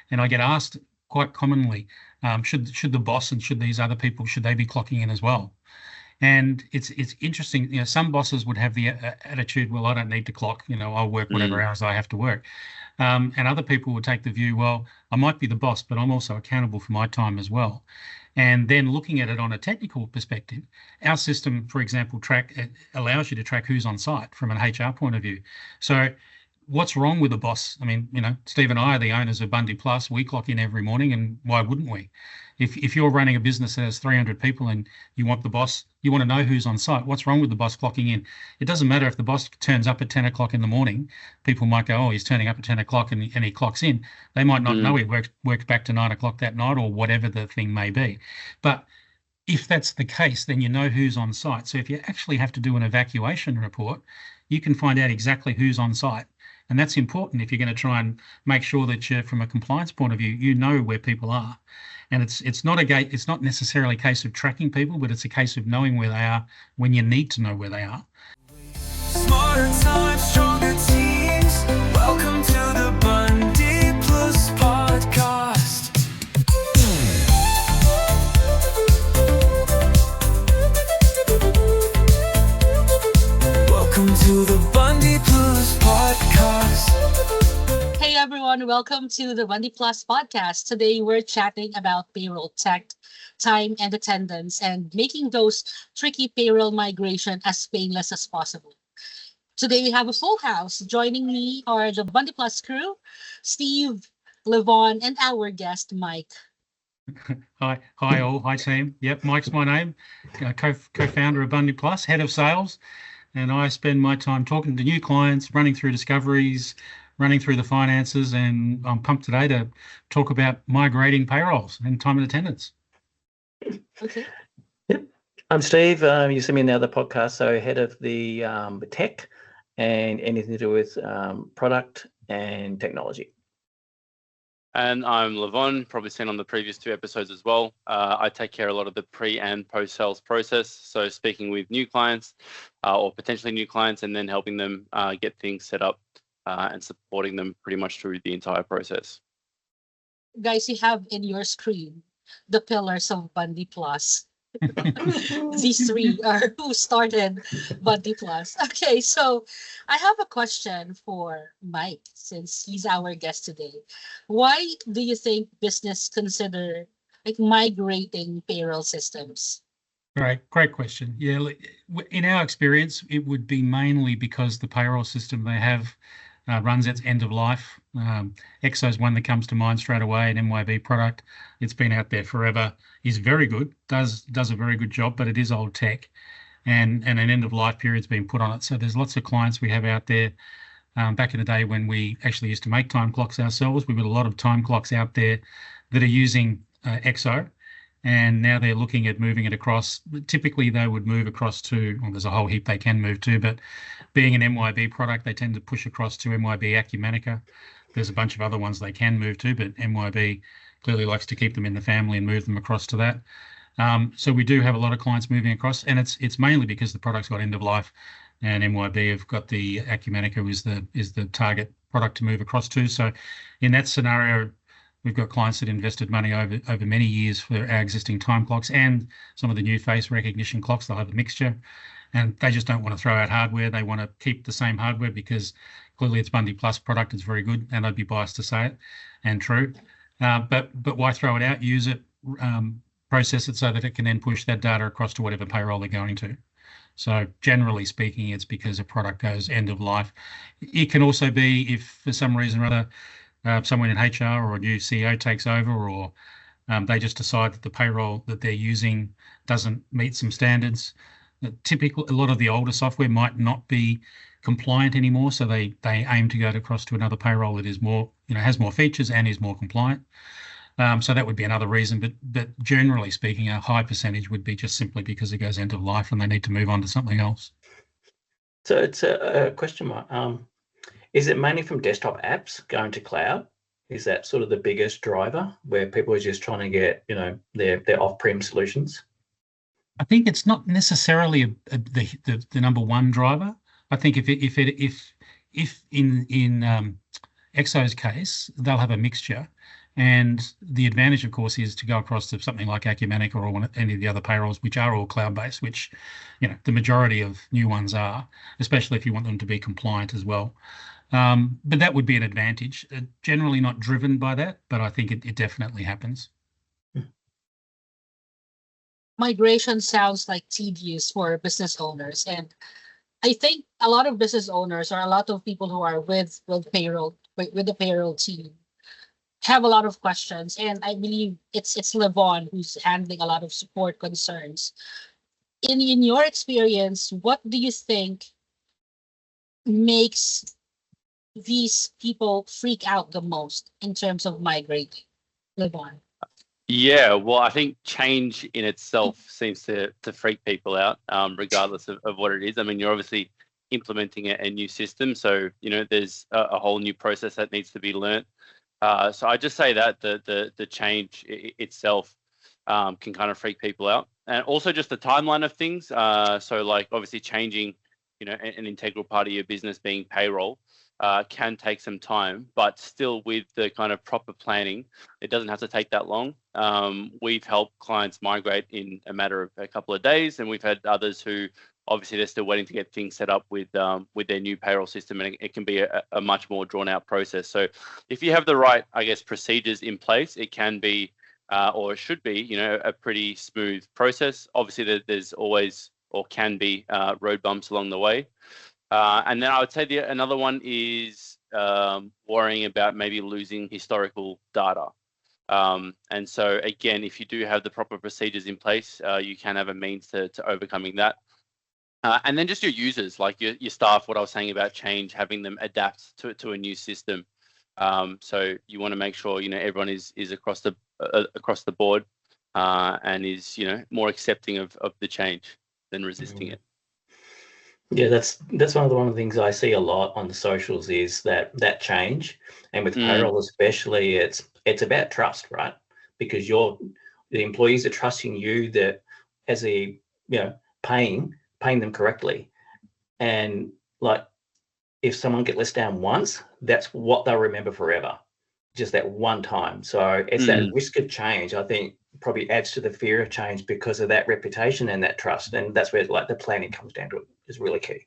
And I get asked quite commonly, should the boss and should these other people, should they be clocking in as well? And it's interesting, some bosses would have the attitude, well, I don't need to clock, I'll work whatever hours I have to work. And other people would take the view, well, I might be the boss, but I'm also accountable for my time as well. And then looking at it on a technical perspective, our system, for example, allows you to track who's on site from an HR point of view. So what's wrong with the boss? I mean, Steve and I are the owners of BundyPlus. We clock in every morning, and why wouldn't we? If you're running a business that has 300 people and you want to know who's on site, what's wrong with the boss clocking in? It doesn't matter if the boss turns up at 10 o'clock in the morning. People might go, oh, he's turning up at 10 o'clock and he clocks in. They might not know he works back to 9 o'clock that night or whatever the thing may be. But if that's the case, then you know who's on site. So if you actually have to do an evacuation report, you can find out exactly who's on site. And that's important if you're going to try and make sure that from a compliance point of view, you know where people are. And it's not necessarily a case of tracking people, but it's a case of knowing where they are when you need to know where they are. Smarter times, stronger teams. Welcome to the BundyPlus Podcast. Welcome to the BundyPlus Podcast. Hey everyone, welcome to the BundyPlus Podcast. Today we're chatting about payroll tech, time and attendance, and making those tricky payroll migration as painless as possible. Today we have a full house. Joining me are the BundyPlus crew, Steve, Levon, and our guest, Mike. Hi all. Hi team. Yep, Mike's my name. Co-founder of BundyPlus, head of sales, and I spend my time talking to new clients, running through discoveries, running through the finances, and I'm pumped today to talk about migrating payrolls and time and attendance. Okay. Yep. I'm Steve. You see me in the other podcast, so head of the tech and anything to do with product and technology. And I'm Levon, probably seen on the previous 2 episodes as well. I take care of a lot of the pre and post sales process. So speaking with new clients or potentially new clients, and then helping them get things set up and supporting them pretty much through the entire process. Guys, you have in your screen the pillars of BundyPlus. These 3 are who started BundyPlus. Okay, so I have a question for Mike, since he's our guest today. Why do you think business consider migrating payroll systems? Great question. Yeah, in our experience, it would be mainly because the payroll system they have runs its end of life. Exo is one that comes to mind straight away, an MYB product. It's been out there forever. Is very good, does a very good job, but it is old tech, and an end of life period's been put on it. So there's lots of clients we have out there. Back in the day when we actually used to make time clocks ourselves, we've got a lot of time clocks out there that are using Exo. And now they're looking at moving it across. Typically, they would move across to, well, there's a whole heap they can move to, but being an MYB product, they tend to push across to MYB Acumatica. There's a bunch of other ones they can move to, but MYB clearly likes to keep them in the family and move them across to that. So we do have a lot of clients moving across, and it's mainly because the product's got end of life, and MYB have got the Acumatica is the target product to move across to. So in that scenario, we've got clients that invested money over many years for our existing time clocks and some of the new face recognition clocks. They'll have a mixture, and they just don't want to throw out hardware. They want to keep the same hardware because clearly it's BundyPlus product. It's very good, and I'd be biased to say it, and true. But why throw it out? Use it, process it so that it can then push that data across to whatever payroll they're going to. So generally speaking, it's because a product goes end of life. It can also be if for some reason or other someone in HR or a new CEO takes over, or they just decide that the payroll that they're using doesn't meet some standards. Typically, a lot of the older software might not be compliant anymore, so they aim to go across to another payroll that is more, has more features and is more compliant. So that would be another reason, but generally speaking, a high percentage would be just simply because it goes end of life and they need to move on to something else. So it's a question mark. Is it mainly from desktop apps going to cloud? Is that sort of the biggest driver where people are just trying to get, their off-prem solutions? I think it's not necessarily the number one driver. I think if in Exo's case, they'll have a mixture, And the advantage, of course, is to go across to something like Acumatica or any of the other payrolls, which are all cloud-based, which, the majority of new ones are, especially if you want them to be compliant as well. But that would be an advantage. Generally not driven by that, but I think it definitely happens. Migration sounds like tedious for business owners, and I think a lot of business owners or a lot of people who are with payroll with the payroll team have a lot of questions, and I believe it's Levon who's handling a lot of support concerns. In your experience, what do you think makes these people freak out the most in terms of migrating, Levon? Yeah, well, I think change in itself seems to freak people out, regardless of what it is. I mean, you're obviously implementing a new system, so there's a whole new process that needs to be learnt. So I just say that the change itself can kind of freak people out, and also just the timeline of things. So like obviously changing, an integral part of your business being payroll. Can take some time, but still with the kind of proper planning, it doesn't have to take that long. We've helped clients migrate in a matter of a couple of days, and we've had others who obviously they're still waiting to get things set up with their new payroll system, and it can be a much more drawn out process. So if you have the right, I guess, procedures in place, it can be or it should be, a pretty smooth process. Obviously, there's always or can be road bumps along the way. And then I would say another one is worrying about maybe losing historical data. And so again, if you do have the proper procedures in place, you can have a means to overcoming that. And then just your users, like your staff, what I was saying about change, having them adapt to a new system. So you want to make sure, everyone is across the board and is, more accepting of the change than resisting it. Yeah, that's one of the things I see a lot on the socials is that change, and with payroll especially, it's about trust, right? Because the employees are trusting you that as paying them correctly, and like if someone get let down once, that's what they'll remember forever, just that one time. So it's that risk of change, I think, probably adds to the fear of change because of that reputation and that trust, and that's where like the planning comes down to it is really key.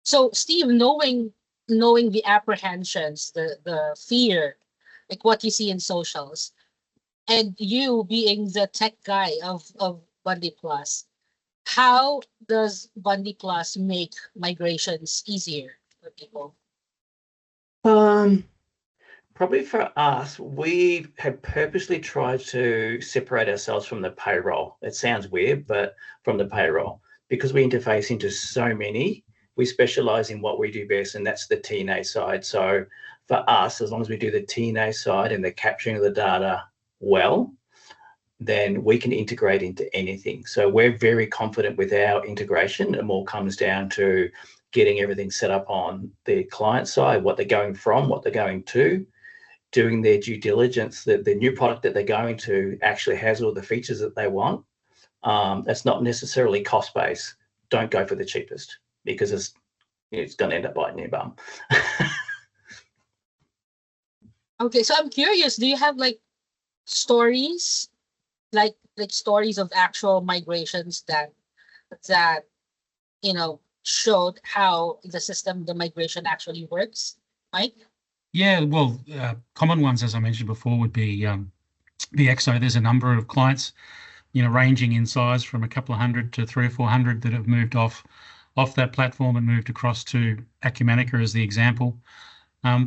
So Steve, knowing the apprehensions, the fear, like what you see in socials, and you being the tech guy of BundyPlus, how does BundyPlus make migrations easier for people? Probably for us, we have purposely tried to separate ourselves from the payroll. It sounds weird, but from the payroll, because we interface into so many, we specialize in what we do best, and that's the TNA side. So for us, as long as we do the TNA side and the capturing of the data well, then we can integrate into anything. So we're very confident with our integration. It all comes down to getting everything set up on the client side, what they're going from, what they're going to, doing their due diligence, that the new product that they're going to actually has all the features that they want. That's not necessarily cost-based. Don't go for the cheapest because it's going to end up biting your bum. Okay, so I'm curious, do you have like stories, like stories of actual migrations that showed how the migration actually works, Mike? Yeah, well, common ones, as I mentioned before, would be the EXO. There's a number of clients, ranging in size from a couple of hundred to 300 or 400 that have moved off that platform and moved across to Acumatica as the example.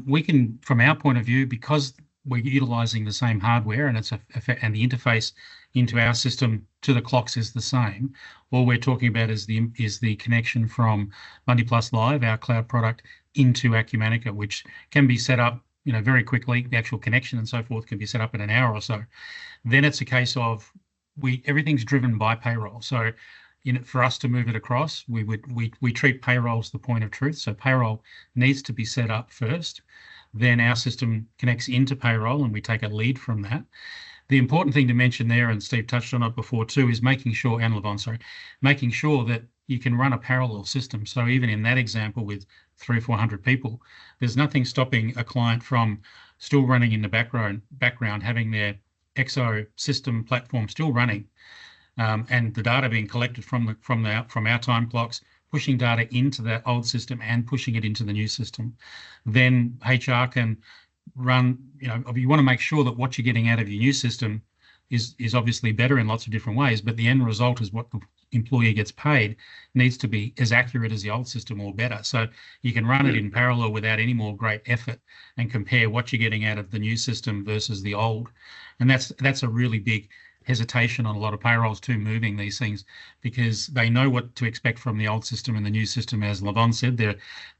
We can, from our point of view, because we're utilising the same hardware and and the interface into our system to the clocks is the same. All we're talking about is the connection from BundyPlus Live, our cloud product, into Acumatica, which can be set up, very quickly. The actual connection and so forth can be set up in an hour or so. Then it's a case of everything's driven by payroll. So, for us to move it across, we treat payroll as the point of truth. So payroll needs to be set up first. Then our system connects into payroll, and we take a lead from that. The important thing to mention there, and Steve touched on it before too, is making sure, and Levon, making sure that you can run a parallel system. So even in that example with 300 or 400 people, there's nothing stopping a client from still running in the background, having their XO system platform still running, and the data being collected from our time clocks, pushing data into that old system and pushing it into the new system. Then HR can run, you want to make sure that what you're getting out of your new system is obviously better in lots of different ways, but the end result is what the employee gets paid needs to be as accurate as the old system or better. So you can run it in parallel without any more great effort and compare what you're getting out of the new system versus the old. And that's a really big hesitation on a lot of payrolls too, moving these things, because they know what to expect from the old system and the new system. As Levon said,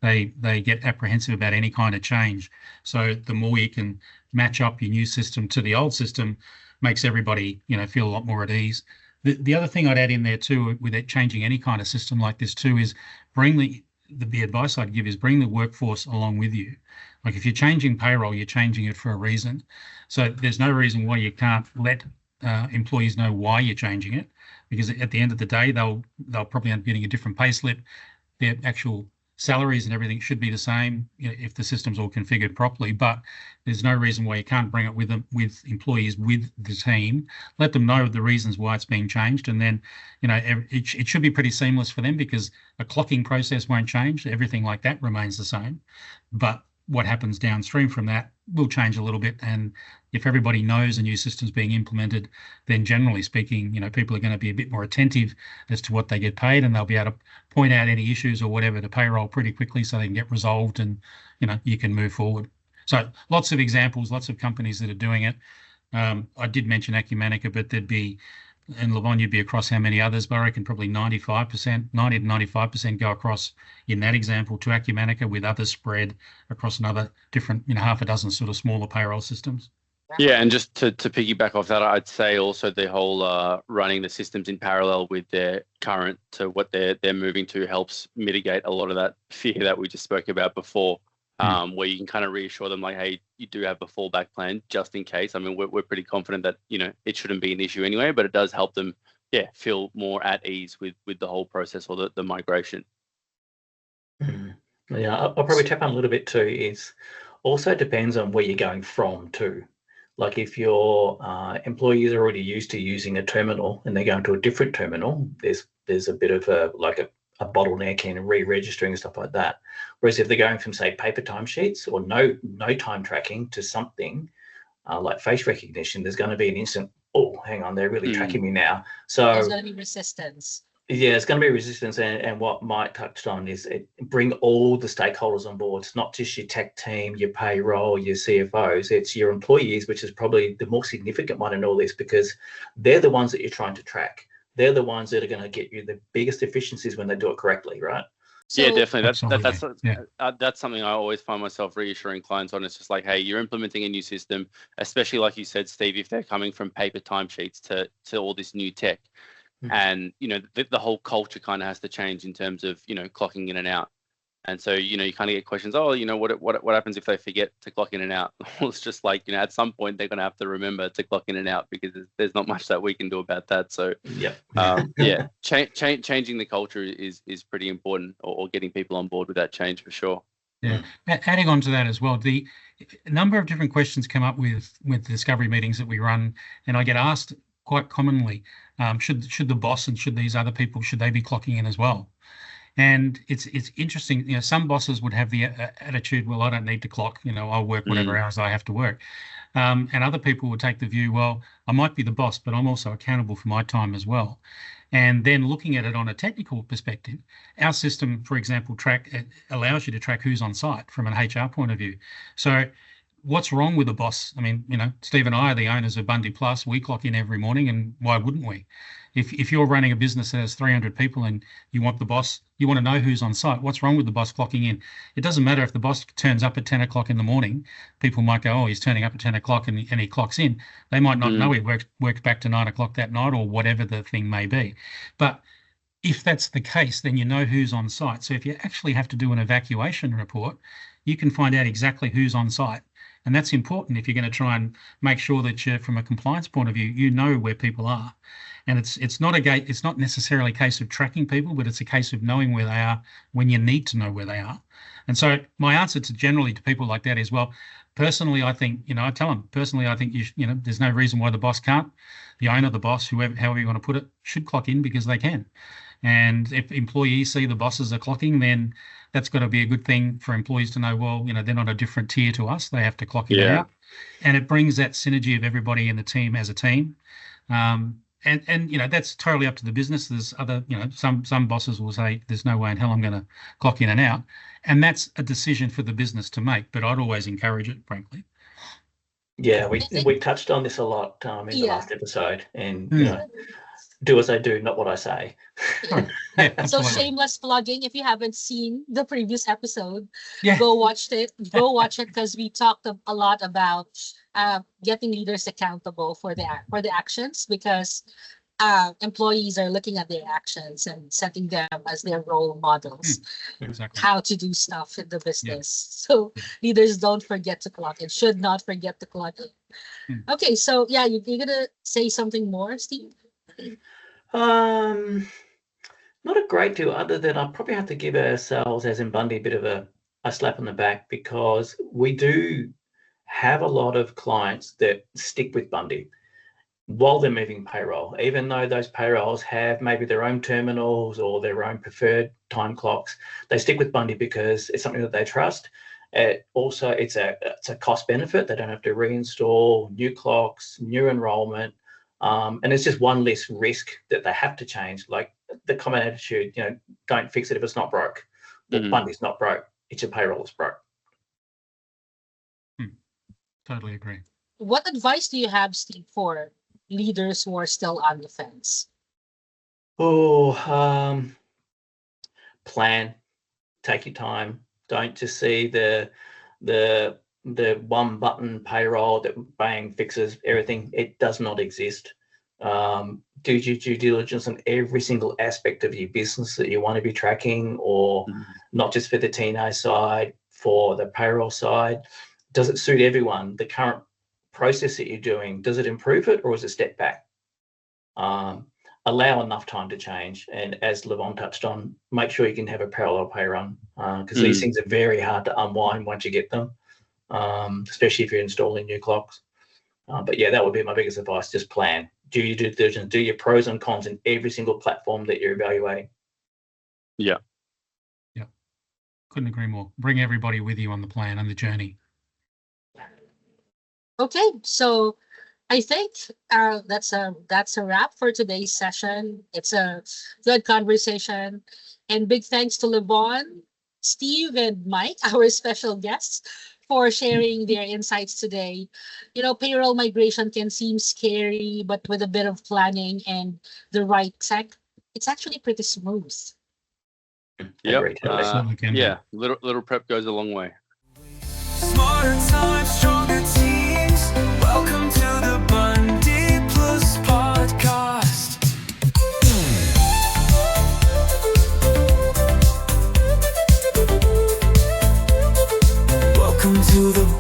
they get apprehensive about any kind of change. So the more you can match up your new system to the old system, makes everybody feel a lot more at ease. The other thing I'd add in there too, without changing any kind of system like this too, is bring the advice I'd give is bring the workforce along with you. Like if you're changing payroll, you're changing it for a reason. So there's no reason why you can't let employees know why you're changing it, because at the end of the day, they'll probably end up getting a different pay slip. Their actual salaries and everything should be the same if the system's all configured properly, but there's no reason why you can't bring it with employees with the team, let them know the reasons why it's being changed, and then it should be pretty seamless for them, because a clocking process won't change, everything like that remains the same, but what happens downstream from that will change a little bit. And if everybody knows a new system's being implemented, then generally speaking, people are going to be a bit more attentive as to what they get paid, and they'll be able to point out any issues or whatever to payroll pretty quickly so they can get resolved, and you can move forward. So lots of examples, lots of companies that are doing it. I did mention Acumatica, but there'd be, and Levon, you'd be across how many others, but I reckon probably 90 to 95% go across in that example to Acumatica, with others spread across another different, half a dozen sort of smaller payroll systems. Yeah, and just to piggyback off that, I'd say also the whole running the systems in parallel with their current to what they're moving to helps mitigate a lot of that fear that we just spoke about before. Where you can kind of reassure them like, hey, you do have a fallback plan just in case. I mean, we're pretty confident that, it shouldn't be an issue anyway, but it does help them, feel more at ease with the whole process or the migration. Yeah, I'll probably tap on a little bit too. Is also depends on where you're going from too. Like if your employees are already used to using a terminal and they're going to a different terminal, there's a bit of a bottleneck in re-registering and stuff like that. Whereas if they're going from, say, paper timesheets or no time tracking to something like face recognition, there's going to be an instant, oh, hang on, they're really tracking me now. So there's going to be resistance. Yeah, it's going to be resistance. And what Mike touched on is bring all the stakeholders on board. It's not just your tech team, your payroll, your CFOs. It's your employees, which is probably the more significant one in all this, because they're the ones that you're trying to track. They're the ones that are going to get you the biggest efficiencies when they do it correctly, right? So, yeah, definitely. That's something I always find myself reassuring clients on. It's just like, hey, you're implementing a new system, especially like you said, Steve, if they're coming from paper timesheets to all this new tech. And, the whole culture kind of has to change in terms of, clocking in and out. And so, you kind of get questions, what happens if they forget to clock in and out? Well, it's just like, at some point they're going to have to remember to clock in and out, because there's not much that we can do about that. So, changing the culture is pretty important, or getting people on board with that change for sure. Yeah. Adding on to that as well, the number of different questions come up with the discovery meetings that we run, and I get asked quite commonly, should the boss and should these other people, should they be clocking in as well? And it's interesting, some bosses would have the attitude, well, I don't need to clock, I'll work whatever hours I have to work. And other people would take the view, well, I might be the boss, but I'm also accountable for my time as well. And then looking at it on a technical perspective, our system, for example, allows you to track who's on site from an HR point of view. So what's wrong with a boss? I mean, Steve and I are the owners of BundyPlus. We clock in every morning, and why wouldn't we? If you're running a business that has 300 people and you want to know who's on site, what's wrong with the boss clocking in? It doesn't matter if the boss turns up at 10 o'clock in the morning. People might go, oh, he's turning up at 10 o'clock and he clocks in. They might not know he works back to 9 o'clock that night, or whatever the thing may be. But if that's the case, then you know who's on site. So if you actually have to do an evacuation report, you can find out exactly who's on site. And that's important if you're going to try and make sure that you, from a compliance point of view, you know where people are. And it's not necessarily a case of tracking people, but it's a case of knowing where they are when you need to know where they are. And so my answer generally to people like that is, well, personally, I think, I tell them, personally, I think there's no reason why the boss can't. The owner, the boss, however you want to put it, should clock in because they can. And if employees see the bosses are clocking, then that's got to be a good thing for employees to know, well, they're not a different tier to us. They have to clock in and out. And it brings that synergy of everybody in the team as a team. And that's totally up to the business. There's other, some bosses will say, there's no way in hell I'm going to clock in and out. And that's a decision for the business to make, but I'd always encourage it, frankly. Yeah, we touched on this a lot in the last episode, and do as I do, not what I say. So shameless plugging. If you haven't seen the previous episode, go watch it. Go watch it because we talked a lot about getting leaders accountable for the actions, because employees are looking at their actions and setting them as their role models. Exactly. How to do stuff in the business. So leaders don't forget to clock in. Should not forget to clock in. Okay, so you're gonna say something more, Steve? Not a great deal, other than I probably have to give ourselves, as in Bundy, a bit of a slap on the back, because we do have a lot of clients that stick with Bundy while they're moving payroll, even though those payrolls have maybe their own terminals or their own preferred time clocks. They stick with Bundy because it's something that they trust. Also, it's a cost benefit. They don't have to reinstall new clocks, new enrollment. And it's just one less risk that they have to change. Like the common attitude, don't fix it if it's not broke. Well, Bundy's not broke. It's your payroll that's broke. Totally agree. What advice do you have, Steve, for leaders who are still on the fence? Plan. Take your time. Don't just see the one button payroll that bang fixes everything. It does not exist. Do your due diligence on every single aspect of your business that you want to be tracking, or not just for the T&A side, for the payroll side. Does it suit everyone? The current process that you're doing, does it improve it, or is it step back? Allow enough time to change. And as Levon touched on, make sure you can have a parallel pay run, because these things are very hard to unwind once you get them. Especially if you're installing new clocks. But that would be my biggest advice. Just plan. Do your due diligence. Do your pros and cons in every single platform that you're evaluating. Yeah. Couldn't agree more. Bring everybody with you on the plan and the journey. Okay, so I think that's a wrap for today's session. It's a good conversation. And big thanks to Levon, Steve, and Mike, our special guests, for sharing their insights today. Payroll migration can seem scary, but with a bit of planning and the right tech, it's actually pretty smooth. Little prep goes a long way. Smarter times, stronger teams. Welcome to the BundyPlus Podcast. Welcome to the